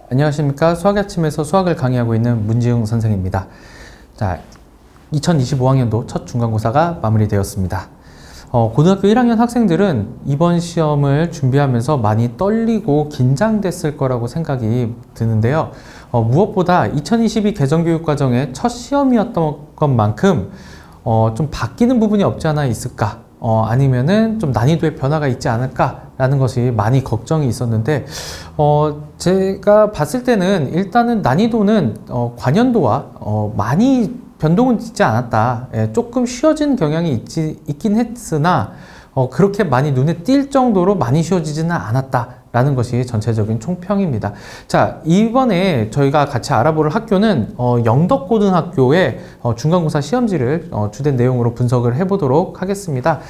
안녕하십니까. 수학의 아침에서 수학을 강의하고 있는 문지웅 선생입니다. 자, 2025학년도 첫 중간고사가 마무리되었습니다. 고등학교 1학년 학생들은 이번 시험을 준비하면서 많이 떨리고 긴장됐을 거라고 생각이 드는데요. 무엇보다 2022 개정교육과정의 첫 시험이었던 것만큼 좀 바뀌는 부분이 없지 않아 있을까? 아니면은 좀 난이도의 변화가 있지 않을까라는 것이 많이 걱정이 있었는데, 제가 봤을 때는 일단은 난이도는 관연도와 많이 변동은 있지 않았다. 조금 쉬워진 경향이 있긴 했으나 그렇게 많이 눈에 띌 정도로 많이 쉬워지지는 않았다라는 것이 전체적인 총평입니다. 자, 이번에 저희가 같이 알아볼 학교는 영덕고등학교의 중간고사 시험지를 주된 내용으로 분석을 해보도록 하겠습니다.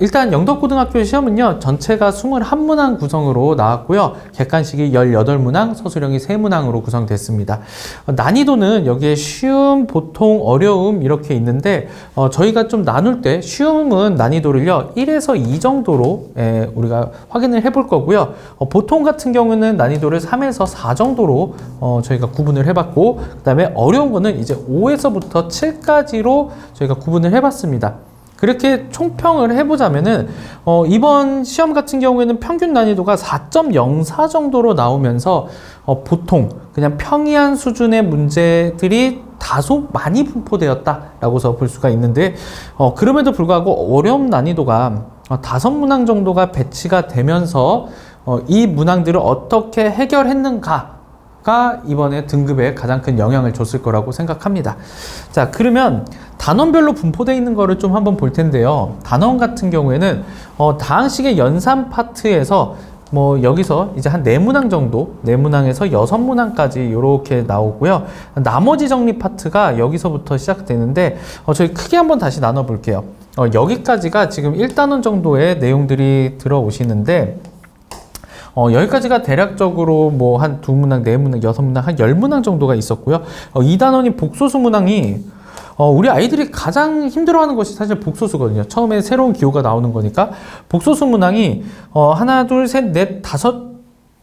일단 영덕고등학교 시험은요, 전체가 21문항 구성으로 나왔고요. 객관식이 18문항, 서술형이 3문항으로 구성됐습니다. 난이도는 여기에 쉬움, 보통, 어려움 이렇게 있는데, 저희가 좀 나눌 때 쉬움은 난이도를요, 1에서 2 정도로 우리가 확인을 해볼 거고요. 보통 같은 경우는 난이도를 3에서 4 정도로 저희가 구분을 해봤고, 그 다음에 어려운 거는 이제 5에서부터 7까지로 저희가 구분을 해봤습니다. 그렇게 총평을 해보자면은 이번 시험 같은 경우에는 평균 난이도가 4.04 정도로 나오면서 보통 그냥 평이한 수준의 문제들이 다소 많이 분포되었다라고서 볼 수가 있는데, 그럼에도 불구하고 어려움 난이도가 5문항 정도가 배치가 되면서 이 문항들을 어떻게 해결했는가 가 이번에 등급에 가장 큰 영향을 줬을 거라고 생각합니다. 자, 그러면 단원별로 분포되어 있는 거를 좀 한번 볼 텐데요. 단원 같은 경우에는 다항식의 연산 파트에서 여기서 이제 한 4문항 정도, 4문항에서 6문항까지 이렇게 나오고요. 나머지 정리 파트가 여기서부터 시작되는데, 저희 크게 한번 다시 나눠 볼게요. 여기까지가 지금 1단원 정도의 내용들이 들어오시는데, 여기까지가 대략적으로 한 2문항, 4문항, 6문항, 한 10문항 정도가 있었고요. 2단원인 복소수 문항이 우리 아이들이 가장 힘들어하는 것이 사실 복소수거든요. 처음에 새로운 기호가 나오는 거니까. 복소수 문항이 하나, 둘, 셋, 넷, 다섯,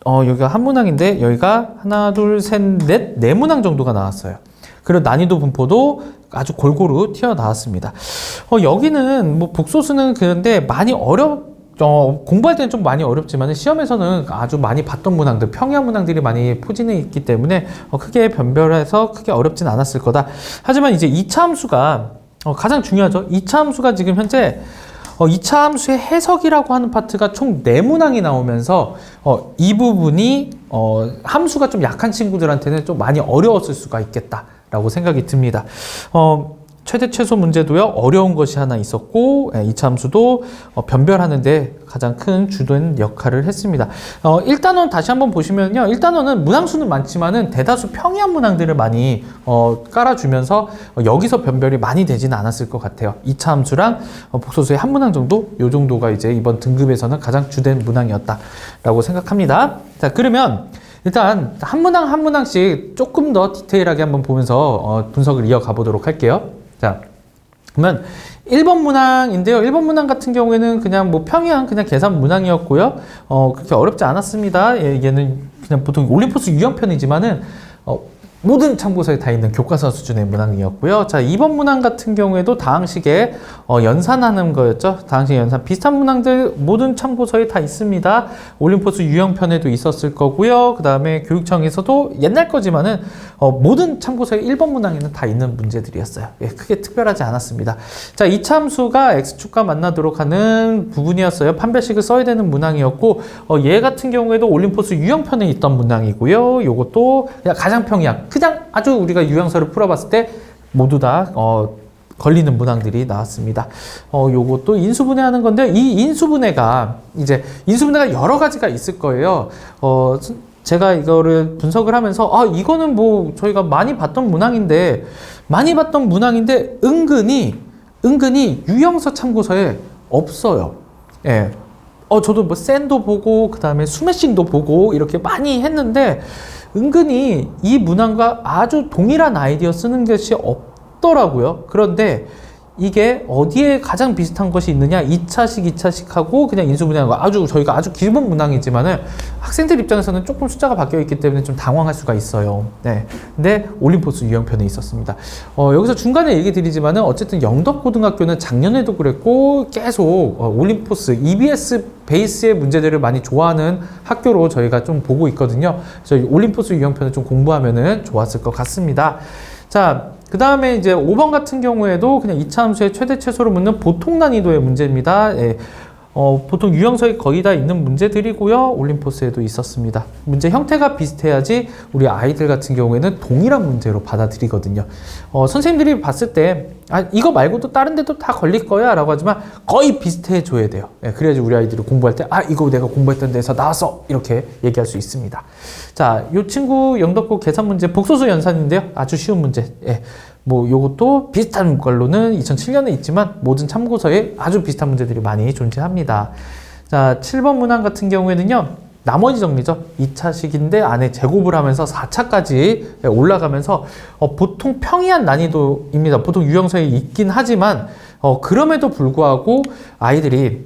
여기가 한 문항인데 여기가 하나, 둘, 셋, 넷, 4문항 정도가 나왔어요. 그리고 난이도 분포도 아주 골고루 튀어나왔습니다. 여기는 복소수는 그런데 많이 공부할 때는 좀 많이 어렵지만 시험에서는 아주 많이 봤던 문항들, 평이한 문항들이 많이 포진해 있기 때문에 크게 변별해서 크게 어렵진 않았을 거다. 하지만 이제 2차 함수가 가장 중요하죠. 2차 함수가 지금 현재 2차 함수의 해석이라고 하는 파트가 총 4문항이 나오면서 이 부분이 함수가 좀 약한 친구들한테는 좀 많이 어려웠을 수가 있겠다라고 생각이 듭니다. 최대 최소 문제도요, 어려운 것이 하나 있었고, 2차 함수도 변별하는데 가장 큰 주된 역할을 했습니다. 1단원 다시 한번 보시면요, 1단원은 문항수는 많지만은 대다수 평이한 문항들을 많이 깔아주면서 여기서 변별이 많이 되지는 않았을 것 같아요. 2차 함수랑 복소수의 한 문항 정도, 요 정도가 이제 이번 등급에서는 가장 주된 문항이었다라고 생각합니다. 자, 그러면 일단 한 문항 한 문항씩 조금 더 디테일하게 한번 보면서 분석을 이어가 보도록 할게요. 자, 그러면 1번 문항인데요. 1번 문항 같은 경우에는 그냥 평이한 그냥 계산 문항이었고요. 그렇게 어렵지 않았습니다. 얘는 그냥 보통 올림포스 유형편이지만은 모든 참고서에 다 있는 교과서 수준의 문항이었고요. 자, 2번 문항 같은 경우에도 다항식에 연산하는 거였죠. 다항식 연산 비슷한 문항들 모든 참고서에 다 있습니다. 올림포스 유형편에도 있었을 거고요. 그 다음에 교육청에서도 옛날 거지만은 모든 참고서에 1번 문항에는 다 있는 문제들이었어요. 크게 특별하지 않았습니다. 자, 이참수가 X축과 만나도록 하는 부분이었어요. 판별식을 써야 되는 문항이었고, 얘 같은 경우에도 올림포스 유형편에 있던 문항이고요. 요것도 그냥 가장 평이한, 그냥 아주 우리가 유형서를 풀어봤을 때 모두 다 걸리는 문항들이 나왔습니다. 요것도 인수분해하는 건데, 이 인수분해가 여러 가지가 있을 거예요. 제가 이거를 분석을 하면서 이거는 저희가 많이 봤던 문항인데 은근히 유형서 참고서에 없어요. 예. 저도 샌도 보고 그 다음에 스매싱도 보고 이렇게 많이 했는데 은근히 이 문항과 아주 동일한 아이디어 쓰는 것이 없더라고요. 그런데 이게 어디에 가장 비슷한 것이 있느냐? 2차식, 2차식하고 그냥 인수분해하는 거. 저희가 아주 기본 문항이지만은 학생들 입장에서는 조금 숫자가 바뀌어 있기 때문에 좀 당황할 수가 있어요. 네. 근데 올림포스 유형편에 있었습니다. 여기서 중간에 얘기 드리지만은 어쨌든 영덕고등학교는 작년에도 그랬고 계속 올림포스, EBS 베이스의 문제들을 많이 좋아하는 학교로 저희가 좀 보고 있거든요. 그래서 올림포스 유형편을 좀 공부하면은 좋았을 것 같습니다. 자, 그 다음에 이제 5번 같은 경우에도 그냥 2차 함수의 최대 최소를 묻는 보통 난이도의 문제입니다. 예. 보통 유형서에 거의 다 있는 문제들이고요. 올림포스에도 있었습니다. 문제 형태가 비슷해야지 우리 아이들 같은 경우에는 동일한 문제로 받아들이거든요. 선생님들이 봤을 때 이거 말고도 다른 데도 다 걸릴 거야 라고 하지만 거의 비슷해 줘야 돼요. 예, 그래야지 우리 아이들이 공부할 때 이거 내가 공부했던 데서 나왔어 이렇게 얘기할 수 있습니다. 자, 이 친구 영덕고 계산 문제 복소수 연산인데요. 아주 쉬운 문제. 예. 요것도 비슷한 걸로는 2007년에 있지만 모든 참고서에 아주 비슷한 문제들이 많이 존재합니다. 자, 7번 문항 같은 경우에는요, 나머지 정리죠. 2차식인데 안에 제곱을 하면서 4차까지 올라가면서 보통 평이한 난이도입니다. 보통 유형서에 있긴 하지만 그럼에도 불구하고 아이들이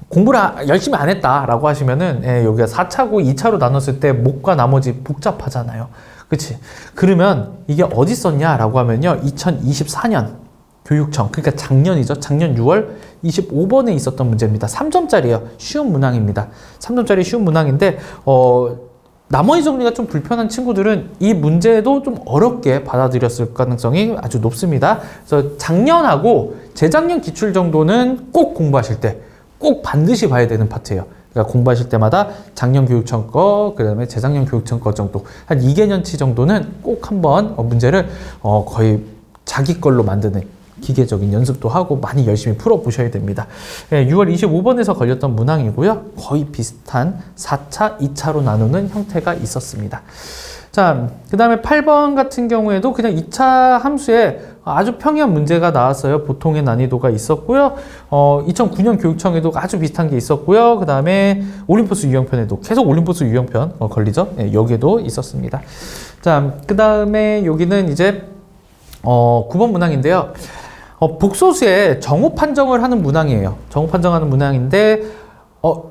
공부를 열심히 안 했다라고 하시면은 여기가 4차고 2차로 나눴을 때 목과 나머지 복잡하잖아요. 그치? 그러면 이게 어디 썼냐라고 하면요. 2024년 교육청, 그러니까 작년이죠. 작년 6월 25번에 있었던 문제입니다. 3점짜리예요. 쉬운 문항입니다. 3점짜리 쉬운 문항인데 나머지 정리가 좀 불편한 친구들은 이 문제도 좀 어렵게 받아들였을 가능성이 아주 높습니다. 그래서 작년하고 재작년 기출 정도는 꼭 공부하실 때 꼭 반드시 봐야 되는 파트예요. 그러니까 공부하실 때마다 작년 교육청 거, 그 다음에 재작년 교육청 거 정도, 한 2개년치 정도는 꼭 한번 문제를 거의 자기 걸로 만드는 기계적인 연습도 하고 많이 열심히 풀어보셔야 됩니다. 6월 25번에서 걸렸던 문항이고요. 거의 비슷한 4차, 2차로 나누는 형태가 있었습니다. 자, 그 다음에 8번 같은 경우에도 그냥 2차 함수에 아주 평이한 문제가 나왔어요. 보통의 난이도가 있었고요. 2009년 교육청에도 아주 비슷한 게 있었고요. 그 다음에 올림포스 유형편에도 계속 올림포스 유형편 걸리죠. 여기에도 있었습니다. 자, 그 다음에 여기는 이제 9번 문항인데요. 복소수에 정오 판정을 하는 문항이에요. 정오 판정하는 문항인데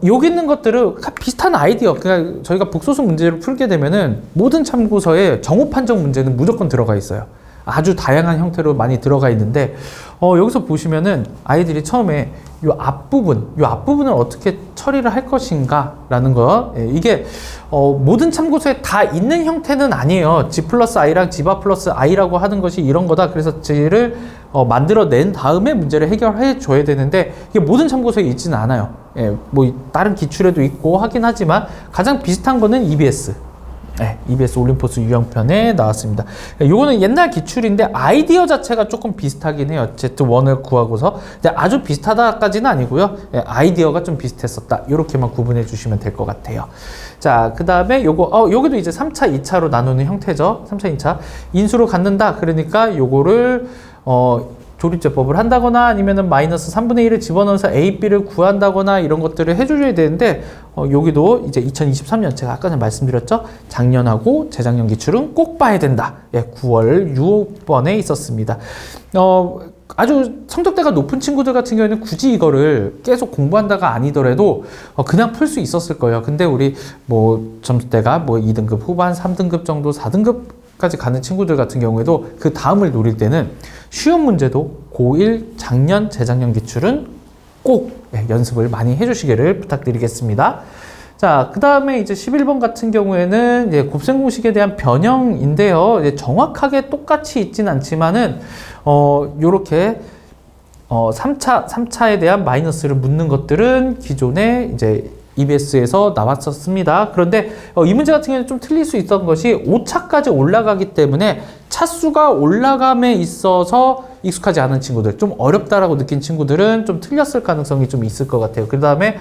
여기 있는 것들은 비슷한 아이디어. 그러니까 저희가 복소수 문제를 풀게 되면은 모든 참고서에 정오 판정 문제는 무조건 들어가 있어요. 아주 다양한 형태로 많이 들어가 있는데 여기서 보시면은 아이들이 처음에 이 앞부분을 어떻게 처리를 할 것인가 라는 거, 이게 모든 참고서에 다 있는 형태는 아니에요. G 플러스 I랑 G바 플러스 I라고 하는 것이 이런 거다. 그래서 G를 만들어낸 다음에 문제를 해결해 줘야 되는데 이게 모든 참고서에 있지는 않아요. 다른 기출에도 있고 하긴 하지만 가장 비슷한 거는 EBS. EBS 올림포스 유형편에 나왔습니다. 요거는 옛날 기출인데 아이디어 자체가 조금 비슷하긴 해요. Z1을 구하고서. 근데 아주 비슷하다까지는 아니고요. 아이디어가 좀 비슷했었다. 이렇게만 구분해 주시면 될 것 같아요. 자, 그 다음에 여기도 이제 3차, 2차로 나누는 형태죠. 3차, 2차. 인수로 갖는다. 그러니까 요거를 조립제법을 한다거나 아니면은 마이너스 3분의 1을 집어넣어서 A, B를 구한다거나 이런 것들을 해줘야 되는데 여기도 이제 2023년 제가 아까 전에 말씀드렸죠. 작년하고 재작년 기출은 꼭 봐야 된다. 9월 6번에 있었습니다. 아주 성적대가 높은 친구들 같은 경우에는 굳이 이거를 계속 공부한다가 아니더라도 그냥 풀 수 있었을 거예요. 근데 우리 점수대가 2등급 후반, 3등급 정도, 4등급까지 가는 친구들 같은 경우에도 그 다음을 노릴 때는 쉬운 문제도 고1 작년, 재작년 기출은 꼭 연습을 많이 해주시기를 부탁드리겠습니다. 자, 그 다음에 이제 11번 같은 경우에는 이제 곱셈 공식에 대한 변형인데요. 이제 정확하게 똑같이 있진 않지만은, 요렇게, 3차에 대한 마이너스를 묻는 것들은 기존에 이제 EBS에서 나왔었습니다. 그런데 이 문제 같은 경우는 좀 틀릴 수 있었던 것이 5차까지 올라가기 때문에 차수가 올라감에 있어서 익숙하지 않은 친구들, 좀 어렵다라고 느낀 친구들은 좀 틀렸을 가능성이 좀 있을 것 같아요. 그 다음에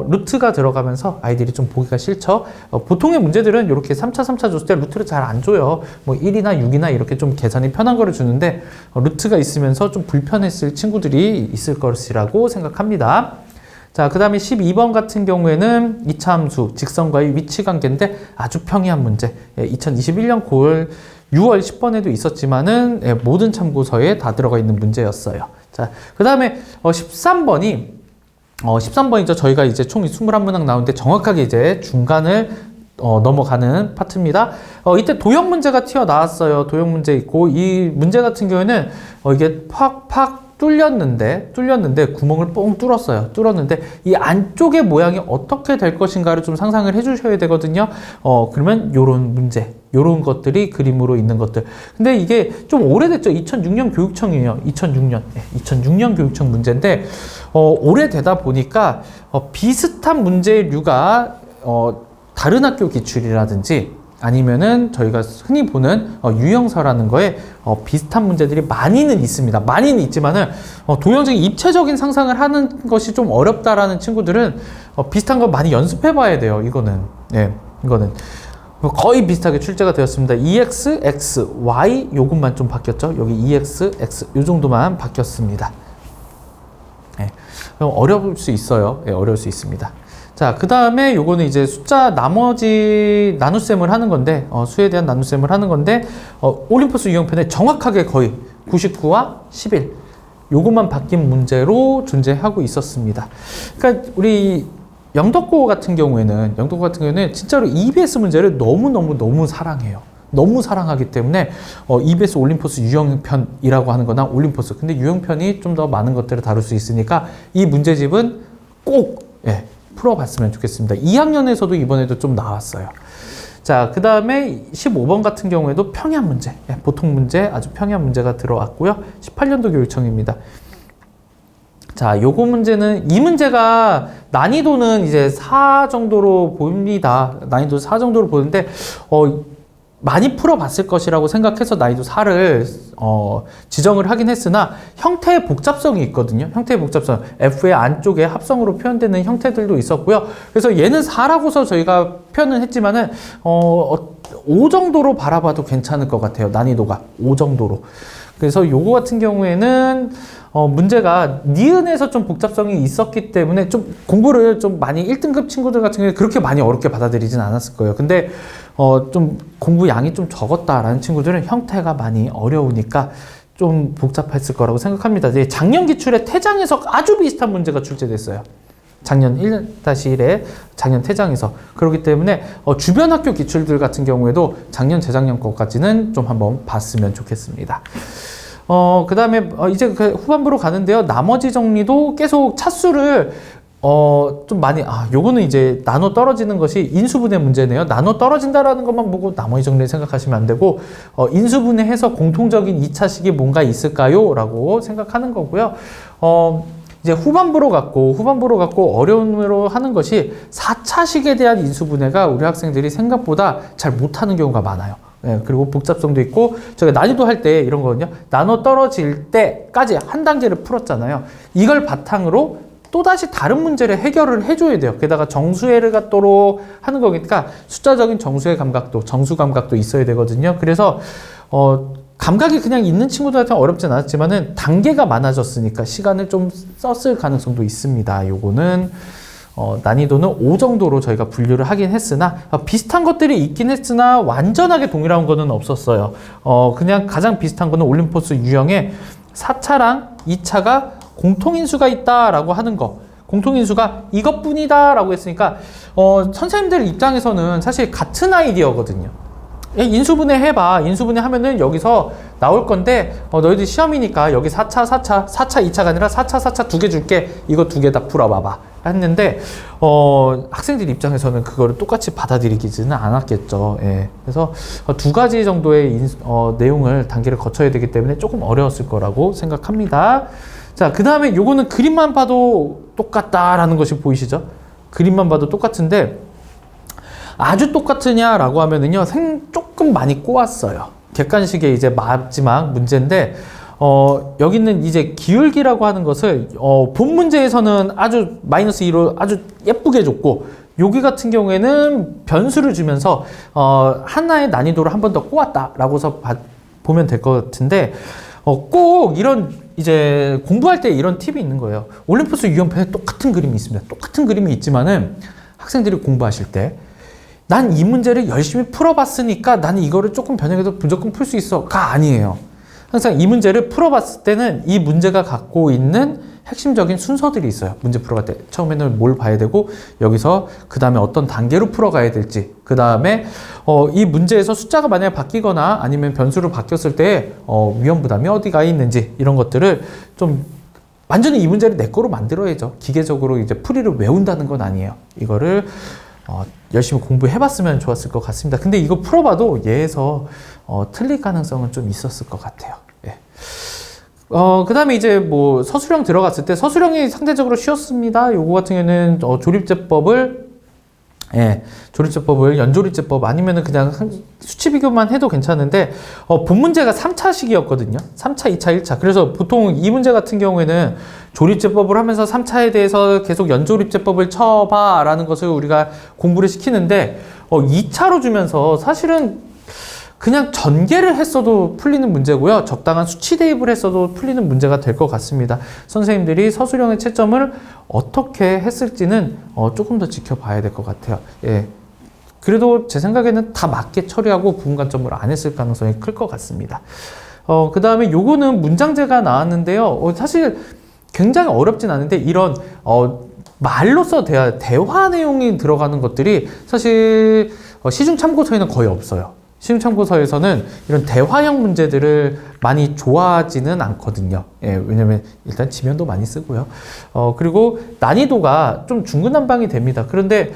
루트가 들어가면서 아이들이 좀 보기가 싫죠. 보통의 문제들은 이렇게 3차 줬을 때 루트를 잘 안 줘요. 1이나 6이나 이렇게 좀 계산이 편한 거를 주는데 루트가 있으면서 좀 불편했을 친구들이 있을 것이라고 생각합니다. 자, 그 다음에 12번 같은 경우에는 2차 함수, 직선과의 위치 관계인데 아주 평이한 문제. 2021년 9월 6월 10번에도 있었지만은 예, 모든 참고서에 다 들어가 있는 문제였어요. 자, 그 다음에 13번이죠. 저희가 이제 총 21문항 나오는데 정확하게 이제 중간을 넘어가는 파트입니다. 이때 도형 문제가 튀어나왔어요. 도형 문제 있고, 이 문제 같은 경우에는 이게 팍팍 뚫렸는데 구멍을 뽕 뚫었는데 이 안쪽의 모양이 어떻게 될 것인가를 좀 상상을 해주셔야 되거든요. 그러면 요런 문제, 요런 것들이 그림으로 있는 것들. 근데 이게 좀 오래됐죠. 2006년 교육청이에요. 2006년 교육청 문제인데 오래되다 보니까 비슷한 문제류가 다른 학교 기출이라든지 아니면은 저희가 흔히 보는 유형서라는 거에 비슷한 문제들이 많이는 있습니다. 많이는 있지만은 도형적인 입체적인 상상을 하는 것이 좀 어렵다라는 친구들은 비슷한 거 많이 연습해 봐야 돼요. 이거는 거의 비슷하게 출제가 되었습니다. EX, X, Y 요것만 좀 바뀌었죠. 여기 EX, X 요 정도만 바뀌었습니다. 네. 어려울 수 있어요. 네, 어려울 수 있습니다. 자, 그 다음에 요거는 이제 숫자 나머지 나눗셈을 하는 건데, 수에 대한 나눗셈을 하는 건데, 올림포스 유형편에 정확하게 거의 99와 11. 요것만 바뀐 문제로 존재하고 있었습니다. 그러니까 우리 영덕고 같은 경우에는 진짜로 EBS 문제를 너무 사랑해요. 너무 사랑하기 때문에 EBS 올림포스 유형편이라고 하는 거나 올림포스. 근데 유형편이 좀 더 많은 것들을 다룰 수 있으니까 이 문제집은 꼭, 풀어봤으면 좋겠습니다. 2학년에서도 이번에도 좀 나왔어요. 자, 그 다음에 15번 같은 경우에도 평양 문제, 보통 문제, 아주 평양 문제가 들어왔고요. 18년도 교육청입니다. 자, 요거 문제는, 이 문제가 난이도는 이제 4 정도로 보입니다. 난이도 4 정도로 보는데, 많이 풀어봤을 것이라고 생각해서 난이도 4를 지정을 하긴 했으나 형태의 복잡성이 있거든요. 형태의 복잡성, F의 안쪽에 합성으로 표현되는 형태들도 있었고요. 그래서 얘는 4라고서 저희가 표현을 했지만은 5 정도로 바라봐도 괜찮을 것 같아요. 난이도가 5 정도로. 그래서 요거 같은 경우에는 문제가 니은에서 좀 복잡성이 있었기 때문에 좀 공부를 좀 많이 1등급 친구들 같은 경우에 그렇게 많이 어렵게 받아들이진 않았을 거예요. 근데 좀 공부 양이 좀 적었다라는 친구들은 형태가 많이 어려우니까 좀 복잡했을 거라고 생각합니다. 이제 작년 기출의 태장에서 아주 비슷한 문제가 출제됐어요. 작년 1-1에 작년 태장에서. 그렇기 때문에 주변 학교 기출들 같은 경우에도 작년 재작년 것까지는 좀 한번 봤으면 좋겠습니다. 그 다음에 이제 그 후반부로 가는데요. 나머지 정리도 계속 차수를 좀 많이, 요거는 이제 나눠 떨어지는 것이 인수분해 문제네요. 나눠 떨어진다라는 것만 보고 나머지 정리를 생각하시면 안 되고, 인수분해해서 공통적인 2차식이 뭔가 있을까요? 라고 생각하는 거고요. 이제 후반부로 갔고 어려움으로 하는 것이 4차식에 대한 인수분해가 우리 학생들이 생각보다 잘 못하는 경우가 많아요. 그리고 복잡성도 있고, 저희가 난이도 할 때 이런 거거든요. 나눠 떨어질 때까지 한 단계를 풀었잖아요. 이걸 바탕으로 또다시 다른 문제를 해결을 해줘야 돼요. 게다가 정수해를 갖도록 하는 거니까 숫자적인 정수해 감각도, 정수 감각도 있어야 되거든요. 그래서 감각이 그냥 있는 친구들한테는 어렵진 않았지만은 단계가 많아졌으니까 시간을 좀 썼을 가능성도 있습니다. 요거는 난이도는 5 정도로 저희가 분류를 하긴 했으나 비슷한 것들이 있긴 했으나 완전하게 동일한 거는 없었어요. 그냥 가장 비슷한 거는 올림포스 유형에 4차랑 2차가 공통인수가 있다라고 하는 거. 공통인수가 이것뿐이다 라고 했으니까 선생님들 입장에서는 사실 같은 아이디어거든요. 인수분해 해봐. 인수분해 하면은 여기서 나올 건데 너희들 시험이니까 여기 4차 2차가 아니라 4차 2개 줄게. 이거 2개 다 풀어봐봐 했는데 학생들 입장에서는 그거를 똑같이 받아들이지는 않았겠죠. 예. 그래서 2가지 정도의 내용을 단계를 거쳐야 되기 때문에 조금 어려웠을 거라고 생각합니다. 자, 그 다음에 요거는 그림만 봐도 똑같다라는 것이 보이시죠? 그림만 봐도 똑같은데 아주 똑같으냐라고 하면은요, 조금 많이 꼬았어요. 객관식의 이제 마지막 문제인데, 여기는 이제 기울기라고 하는 것을, 본 문제에서는 아주 -2로 아주 예쁘게 줬고, 여기 같은 경우에는 변수를 주면서, 하나의 난이도를 한 번 더 꼬았다라고서 보면 될 것 같은데, 꼭 이런 이제 공부할 때 이런 팁이 있는 거예요. 올림포스 유형편에 똑같은 그림이 있습니다. 똑같은 그림이 있지만은 학생들이 공부하실 때 난 이 문제를 열심히 풀어봤으니까 나는 이거를 조금 변형해도 무조건 풀 수 있어가 아니에요. 항상 이 문제를 풀어봤을 때는 이 문제가 갖고 있는 핵심적인 순서들이 있어요. 문제 풀어갈 때 처음에는 뭘 봐야 되고, 여기서 그 다음에 어떤 단계로 풀어가야 될지, 그 다음에 이 문제에서 숫자가 만약에 바뀌거나 아니면 변수로 바뀌었을 때 위험 부담이 어디가 있는지, 이런 것들을 좀 완전히 이 문제를 내 거로 만들어야죠. 기계적으로 이제 풀이를 외운다는 건 아니에요. 이거를 열심히 공부해봤으면 좋았을 것 같습니다. 근데 이거 풀어봐도 얘에서 틀릴 가능성은 좀 있었을 것 같아요. 예. 그 다음에 이제 뭐 서술형 들어갔을 때 서술형이 상대적으로 쉬웠습니다. 요거 같은 경우는 조립제법을 연조립제법 아니면은 그냥 수치 비교만 해도 괜찮은데, 본 문제가 3차식이었거든요. 3차, 2차, 1차. 그래서 보통 이 문제 같은 경우에는 조립제법을 하면서 3차에 대해서 계속 연조립제법을 쳐봐 라는 것을 우리가 공부를 시키는데, 2차로 주면서 사실은 그냥 전개를 했어도 풀리는 문제고요. 적당한 수치 대입을 했어도 풀리는 문제가 될 것 같습니다. 선생님들이 서술형의 채점을 어떻게 했을지는 조금 더 지켜봐야 될 것 같아요. 예. 그래도 제 생각에는 다 맞게 처리하고 부분간점을 안 했을 가능성이 클 것 같습니다. 그 다음에 요거는 문장제가 나왔는데요. 사실 굉장히 어렵진 않은데, 이런 말로써 대화 내용이 들어가는 것들이 사실 시중 참고서에는 거의 없어요. 시중 참고서에서는 이런 대화형 문제들을 많이 좋아하지는 않거든요. 예, 왜냐면 일단 지면도 많이 쓰고요. 그리고 난이도가 좀 중구난방이 됩니다. 그런데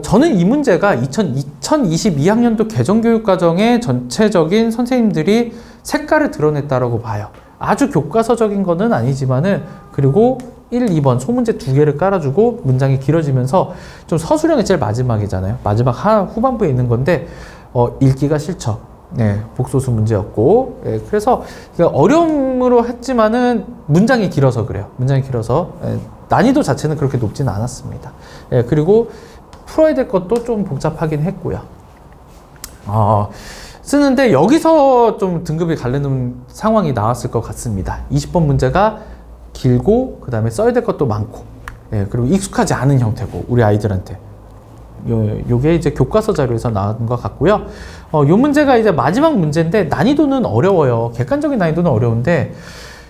저는 이 문제가 2022학년도 개정교육과정의 전체적인 선생님들이 색깔을 드러냈다라고 봐요. 아주 교과서적인 거는 아니지만은, 그리고 1, 2번 소문제 2개를 깔아주고 문장이 길어지면서, 좀 서술형이 제일 마지막이잖아요. 마지막 후반부에 있는 건데 읽기가 싫죠. 네, 복소수 문제였고, 그래서 어려움으로 했지만은 문장이 길어서 그래요. 문장이 길어서 난이도 자체는 그렇게 높지는 않았습니다. 그리고 풀어야 될 것도 좀 복잡하긴 했고요. 쓰는데 여기서 좀 등급이 갈리는 상황이 나왔을 것 같습니다. 20번 문제가 길고, 그 다음에 써야 될 것도 많고, 그리고 익숙하지 않은 형태고, 우리 아이들한테. 요게 이제 교과서 자료에서 나온 것 같고요. 요 문제가 이제 마지막 문제인데, 난이도는 어려워요. 객관적인 난이도는 어려운데,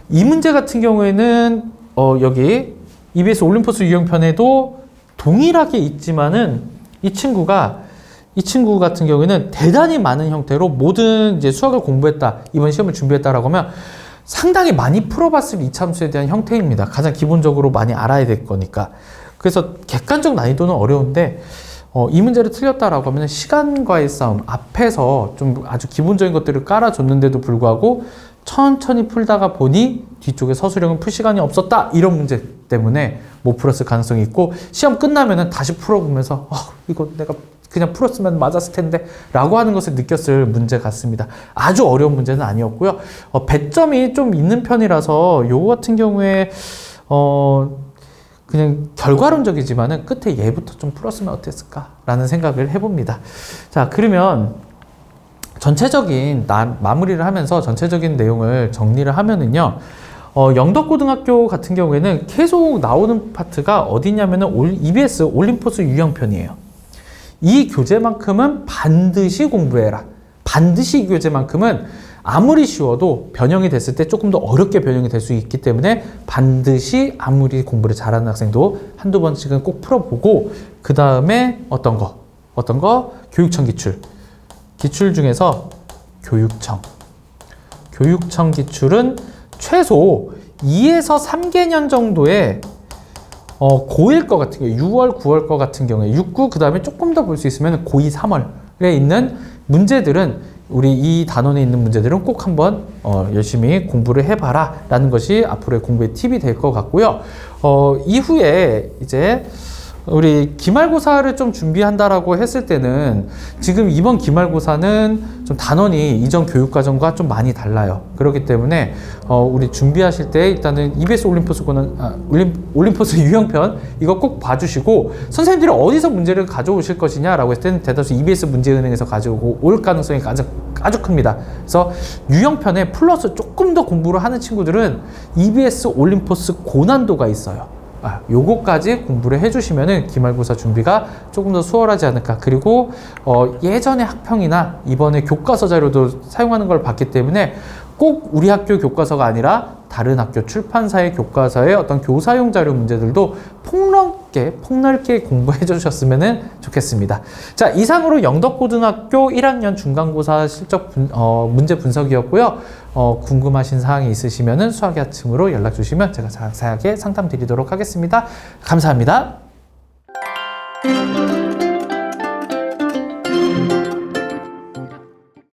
이 문제 같은 경우에는 여기 EBS 올림포스 유형편에도 동일하게 있지만은, 이 친구 같은 경우에는 대단히 많은 형태로 모든 이제 수학을 공부했다, 이번 시험을 준비했다라고 하면 상당히 많이 풀어봤을 이참수에 대한 형태입니다. 가장 기본적으로 많이 알아야 될 거니까. 그래서 객관적 난이도는 어려운데, 이 문제를 틀렸다라고 하면 시간과의 싸움, 앞에서 좀 아주 기본적인 것들을 깔아줬는데도 불구하고 천천히 풀다가 보니 뒤쪽에 서술형은 풀 시간이 없었다, 이런 문제 때문에 못 풀었을 가능성이 있고, 시험 끝나면은 다시 풀어보면서 이거 내가 그냥 풀었으면 맞았을 텐데 라고 하는 것을 느꼈을 문제 같습니다. 아주 어려운 문제는 아니었고요. 배점이 좀 있는 편이라서 요거 같은 경우에 그냥 결과론적이지만은 끝에 얘부터 좀 풀었으면 어땠을까라는 생각을 해봅니다. 자, 그러면 전체적인 마무리를 하면서 전체적인 내용을 정리를 하면은요, 영덕고등학교 같은 경우에는 계속 나오는 파트가 어디냐면은 EBS 올림포스 유형편이에요. 이 교재만큼은 반드시 공부해라. 반드시 이 교재만큼은 아무리 쉬워도 변형이 됐을 때 조금 더 어렵게 변형이 될 수 있기 때문에 반드시 아무리 공부를 잘하는 학생도 한두 번씩은 꼭 풀어보고, 그 다음에 어떤 거? 교육청 기출 중에서 교육청 기출은 최소 2에서 3개년 정도의 고1 거 같은 경우에 6월, 9월 거 같은 경우에 6, 9, 그 다음에 조금 더 볼 수 있으면 고2, 3월에 있는 문제들은, 우리 이 단원에 있는 문제들은 꼭 한번 열심히 공부를 해봐라 라는 것이 앞으로의 공부의 팁이 될 것 같고요. 이후에 이제 우리 기말고사를 좀 준비한다라고 했을 때는, 지금 이번 기말고사는 좀 단원이 이전 교육과정과 좀 많이 달라요. 그렇기 때문에 우리 준비하실 때 일단은 EBS 올림포스 유형편 이거 꼭 봐주시고, 선생님들이 어디서 문제를 가져오실 것이냐라고 했을 때는 대다수 EBS 문제은행에서 가져오고 올 가능성이 아주 큽니다. 그래서 유형편에 플러스 조금 더 공부를 하는 친구들은 EBS 올림포스 고난도가 있어요. 요거까지 공부를 해주시면은 기말고사 준비가 조금 더 수월하지 않을까. 그리고 예전에 학평이나 이번에 교과서 자료도 사용하는 걸 봤기 때문에 꼭 우리 학교 교과서가 아니라 다른 학교 출판사의 교과서의 어떤 교사용 자료 문제들도 폭넓게 공부해 주셨으면 좋겠습니다. 자, 이상으로 영덕고등학교 1학년 중간고사 실적 문제 분석이었고요. 궁금하신 사항이 있으시면 수학의 아침으로 연락 주시면 제가 자세하게 상담 드리도록 하겠습니다. 감사합니다.